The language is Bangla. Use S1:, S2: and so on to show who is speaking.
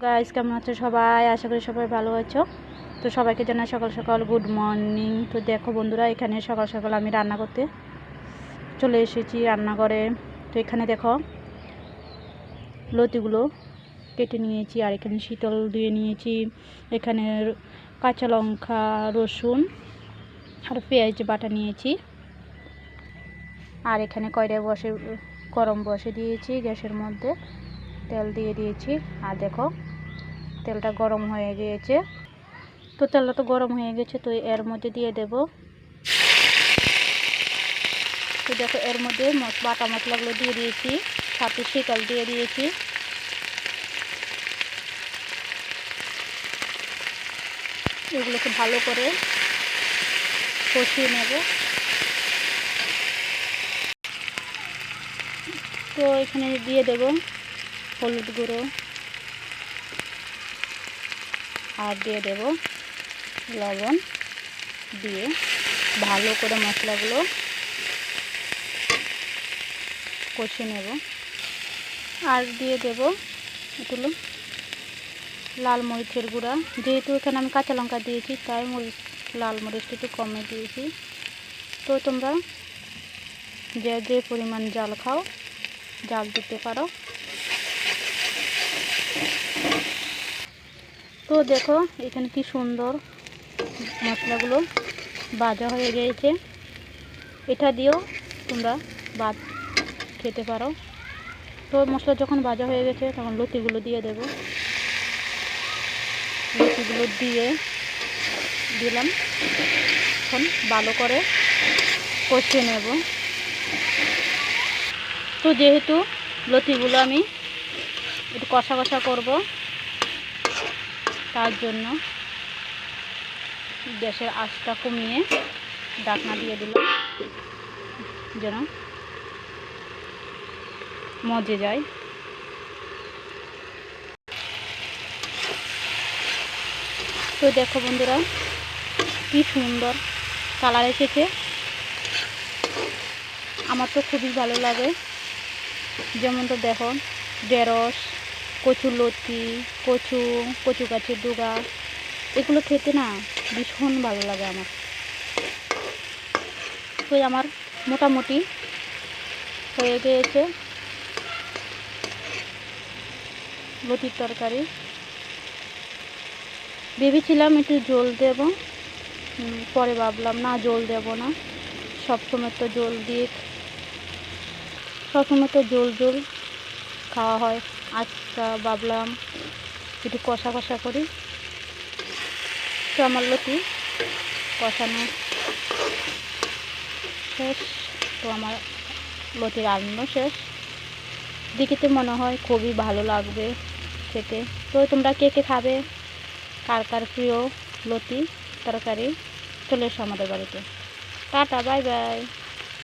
S1: গাইস, কেমন আছো সবাই? আশা করি সবাই ভালো আছো। তো সবাইকে জানাই সকাল সকাল গুড মর্নিং। তো দেখো বন্ধুরা, এখানে সকাল সকাল আমি রান্না করতে চলে এসেছি রান্নাঘরে। তো এখানে দেখো লতিগুলো কেটে নিয়েছি, আর এখানে শীতল দিয়ে নিয়েছি। এখানে কাঁচা লঙ্কা, রসুন আর পেঁয়াজ বাটা নিয়েছি। আর এখানে কড়াই গরম বসে দিয়েছি, গ্যাসের মধ্যে তেল দিয়ে দিয়েছি। আর দেখো তেলটা গরম হয়ে গিয়েছে। তো তেলটা তো গরম হয়ে গেছে, তো এর মধ্যে দিয়ে দেব। তো দেখো এর মধ্যে বাটা মশলাগুলো দিয়ে দিয়েছি, সাথে শীতল দিয়ে দিয়েছি। এগুলোকে ভালো করে কষিয়ে নেব। তো এখানে দিয়ে দেব হলুদ গুঁড়ো, আর দিয়ে দেব লবণ, দিয়ে ভালো করে মশলাগুলো কষিয়ে নেব। আর দিয়ে দেব এগুলো লাল মরিচের গুঁড়া। যেহেতু এখানে আমি কাঁচা লঙ্কা দিয়েছি, তাই লাল মরিচটা একটু কমে দিয়েছি। তো তোমরা যে যে পরিমাণ জাল খাও জাল দিতে পারো। তো দেখো এখানে কি সুন্দর মশলাগুলো ভাজা হয়ে গিয়েছে। এটা দিয়েও তোমরা ভাত খেতে পারো। তো মশলা যখন ভাজা হয়ে গেছে, তখন লতিগুলো দিয়ে দেব। লতিগুলো দিলাম। এখন ভালো করে কষিয়ে নেব। তো যেহেতু লতিগুলো আমি একটু কষা কষা করব, তার জন্য গ্যাসের আঁচটা কমিয়ে ঢাকনা দিয়ে দিলাম, যেন মজে যায়। তো দেখো বন্ধুরা, কি সুন্দর কালার এসেছে। আমার তো খুবই ভালো লাগে। যেমন তো দেখো ঢেঁড়স, কচুলতি, কচু গাছের ডগা, এগুলো খেতে না ভীষণ ভালো লাগে আমার। তো আমার মোটামুটি হয়ে গিয়েছে লতির তরকারি। ভেবেছিলাম একটু ঝোল দেব, পরে ভাবলাম না, ঝোল দেব না। সবসময় তো ঝোল খাওয়া হয়। আজকে ভাবলাম একটু কষা কষা করি। তো আমার লতি কষানো শেষ। তো আমার লতি রান্নানো শেষ। দেখিতে মনে হয় খুবই ভালো লাগবে খেতে। তো তোমরা কে কে খাবে, কার কার প্রিয় লতি তরকারি, চলে এসো আমাদের বাড়িতে। Tata, bye bye.